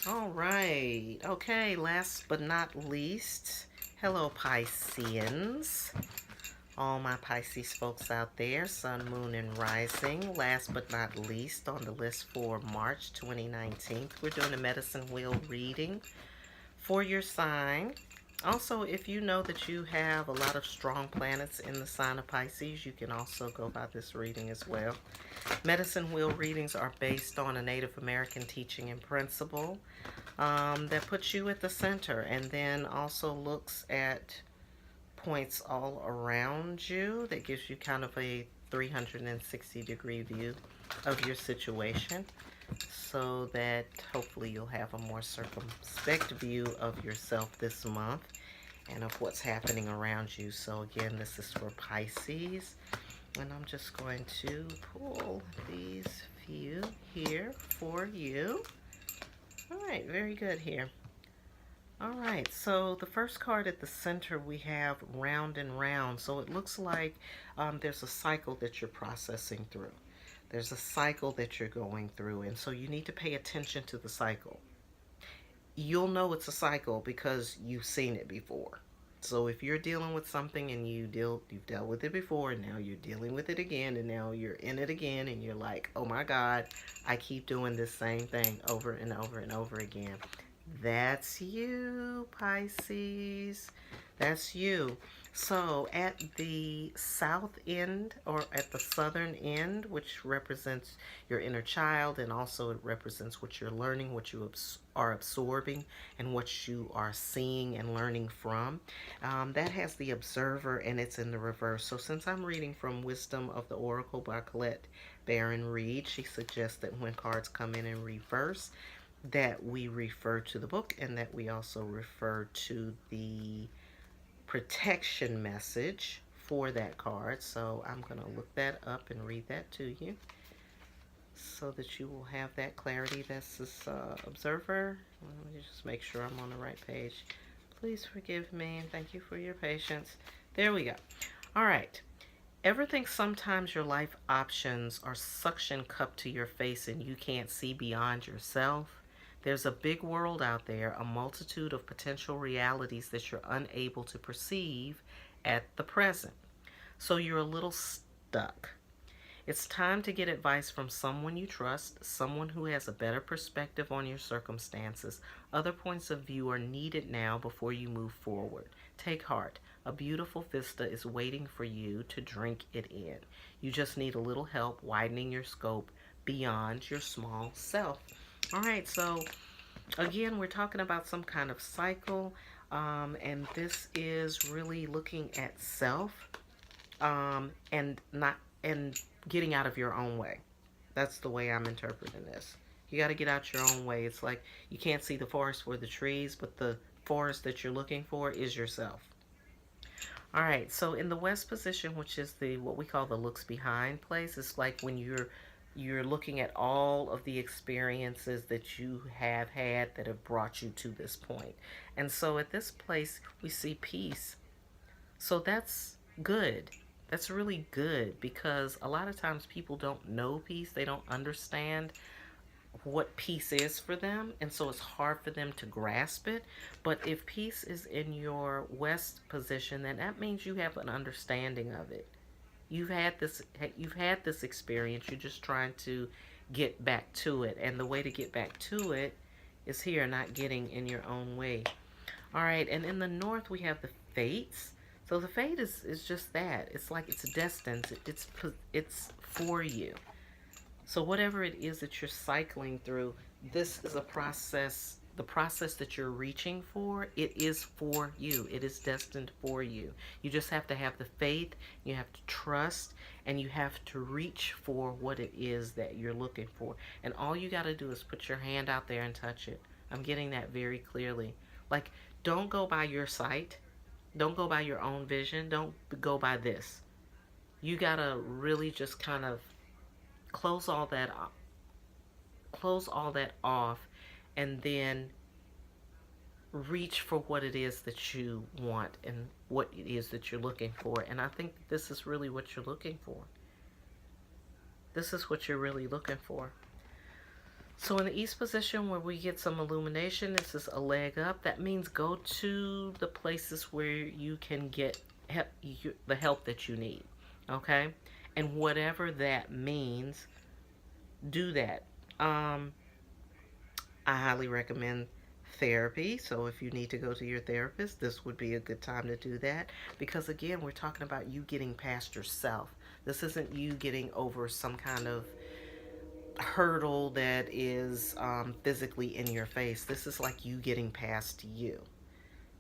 All right. Okay, last but not least, hello, Pisceans. All my Pisces folks out there, Sun, Moon, and Rising. Last but not least, on the list for March 2019, we're doing a medicine wheel reading for your sign. Also, if you know that you have a lot of strong planets in the sign of Pisces, you can also go by this reading as well. Medicine wheel readings are based on a Native American teaching and principle that puts you at the center and then also looks at points all around you that gives you kind of a 360-degree view of your situation so that hopefully you'll have a more circumspect view of yourself this month and of what's happening around you. So again, this is for Pisces, and I'm just going to pull these few here for you. All right, very good here. All right, so the first card at the center we have round and round. So it looks like there's a cycle that you're processing through. There's a cycle that you're going through, and so you need to pay attention to the cycle. You'll know it's a cycle because you've seen it before. So if you're dealing with something and you've dealt with it before and now you're dealing with it again and now you're in it again and you're like, "Oh my God, I keep doing this same thing over and over and over again." That's you, Pisces. That's you. So at the south end or at the southern end, which represents your inner child, and also it represents what you're learning, what you are absorbing, and what you are seeing and learning from, that has the observer and it's in the reverse. So since I'm reading from Wisdom of the Oracle by Colette Baron Reed, she suggests that when cards come in reverse, that we refer to the book and that we also refer to the protection message for that card. So I'm going to look that up and read that to you so that you will have that clarity. This is Observer. Let me just make sure I'm on the right page. Please forgive me and thank you for your patience. There we go. All right. Ever think sometimes your life options are suction cupped to your face and you can't see beyond yourself? There's a big world out there, a multitude of potential realities that you're unable to perceive at the present. So you're a little stuck. It's time to get advice from someone you trust, someone who has a better perspective on your circumstances. Other points of view are needed now before you move forward. Take heart. A beautiful vista is waiting for you to drink it in. You just need a little help widening your scope beyond your small self. All right, so again, we're talking about some kind of cycle, and this is really looking at self, and not and getting out of your own way. That's the way I'm interpreting this. You got to get out your own way. It's like you can't see the forest for the trees, but the forest that you're looking for is yourself. All right, so in the west position, which is the what we call the looks behind place, it's like when you're looking at all of the experiences that you have had that have brought you to this point. And so at this place, we see peace. So that's good. That's really good because a lot of times people don't know peace. They don't understand what peace is for them, and so it's hard for them to grasp it. But if peace is in your west position, then that means you have an understanding of it. You've had this experience. You're just trying to get back to it, and the way to get back to it is here, not getting in your own way. All right, and in the north we have the fates. So the fate is just that. It's like it's destined. It's for you. So whatever it is that you're cycling through, this is a process. The process that you're reaching for, it is for you. It is destined for you. You just have to have the faith, you have to trust, and you have to reach for what it is that you're looking for. And all you got to do is put your hand out there and touch it. I'm getting that very clearly. Like, don't go by your sight. Don't go by your own vision. Don't go by this. You got to really just kind of close all that off and then reach for what it is that you want and what it is that you're looking for. And I think that this is really what you're looking for. This is what you're really looking for. So in the East position where we get some illumination, this is a leg up. That means go to the places where you can get the help that you need. Okay? And whatever that means, do that. I highly recommend therapy. So if you need to go to your therapist, this would be a good time to do that. Because again, we're talking about you getting past yourself. This isn't you getting over some kind of hurdle that is physically in your face. This is like you getting past you.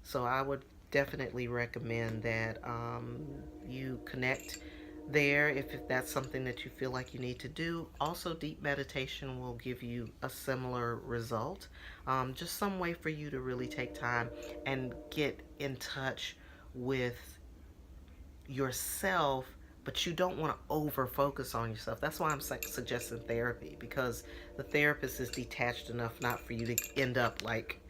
So I would definitely recommend that you connect there if that's something that you feel like you need to do. Also, deep meditation will give you a similar result. Just some way for you to really take time and get in touch with yourself, but you don't want to over focus on yourself. That's why I'm suggesting therapy, because the therapist is detached enough not for you to end up like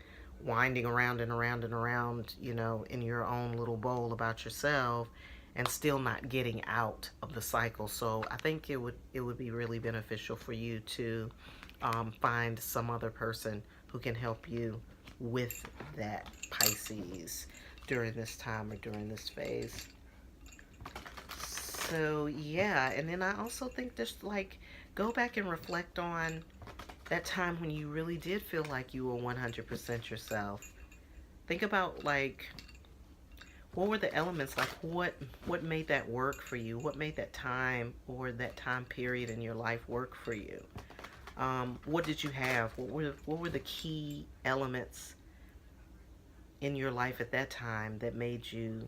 winding around and around and around, in your own little bowl about yourself and still not getting out of the cycle. So I think it would be really beneficial for you to find some other person who can help you with that, Pisces, during this time or during this phase. So yeah, and then I also think just like go back and reflect on that time when you really did feel like you were 100% yourself. Think about like what were the elements, like what made that work for you? What made that time or that time period in your life work for you? What did you have? What were the key elements in your life at that time that made you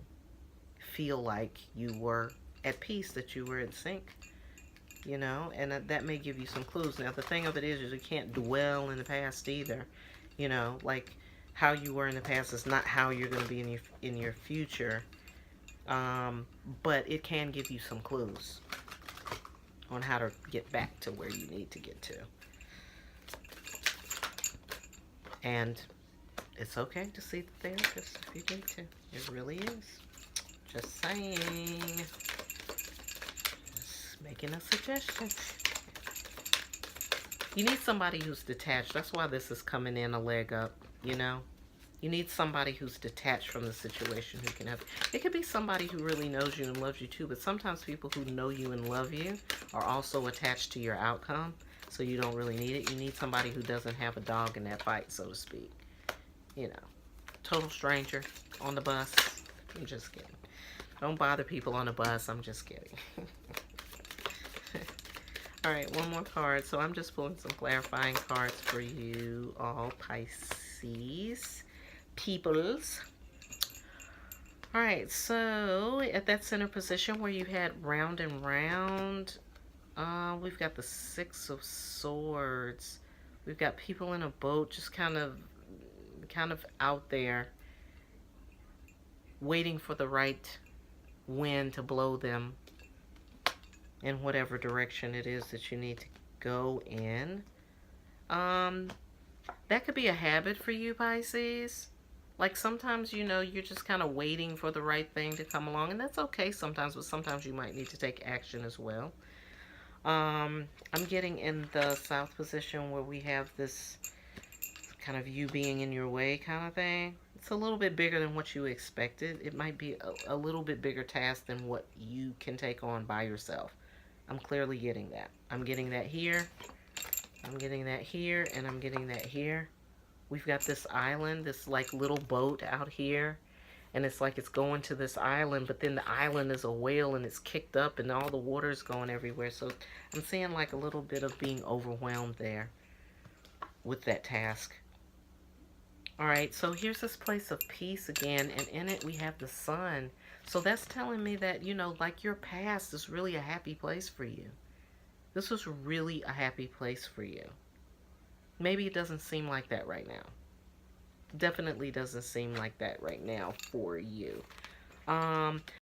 feel like you were at peace, that you were in sync? And that may give you some clues. Now, the thing of it is you can't dwell in the past either. Like how you were in the past is not how you're going to be in your future. But it can give you some clues on how to get back to where you need to get to. And it's okay to see the therapist if you need to. It really is. Just saying. Making a suggestion. You need somebody who's detached. That's why this is coming in a leg up, You need somebody who's detached from the situation who can help. It could be somebody who really knows you and loves you too, but sometimes people who know you and love you are also attached to your outcome, so you don't really need it. You need somebody who doesn't have a dog in that fight, so to speak. Total stranger on the bus. I'm just kidding. Don't bother people on the bus. I'm just kidding. All right, one more card. So I'm just pulling some clarifying cards for you all, Pisces peoples. All right, so at that center position where you had round and round, we've got the Six of Swords. We've got people in a boat just kind of out there waiting for the right wind to blow them in whatever direction it is that you need to go in. That could be a habit for you, Pisces. Like sometimes, you're just kind of waiting for the right thing to come along, and that's okay sometimes, but sometimes you might need to take action as well. I'm getting in the South position where we have this kind of you being in your way kind of thing. It's a little bit bigger than what you expected. It might be a little bit bigger task than what you can take on by yourself. I'm clearly getting that. I'm getting that here. I'm getting that here, and I'm getting that here. We've got this island, this like little boat out here, and it's like it's going to this island, but then the island is a whale and it's kicked up and all the water's going everywhere. So I'm seeing like a little bit of being overwhelmed there with that task. All right, so here's this place of peace again, and in it we have the sun. So that's telling me that, like your past is really a happy place for you. This was really a happy place for you. Maybe it doesn't seem like that right now. Definitely doesn't seem like that right now for you.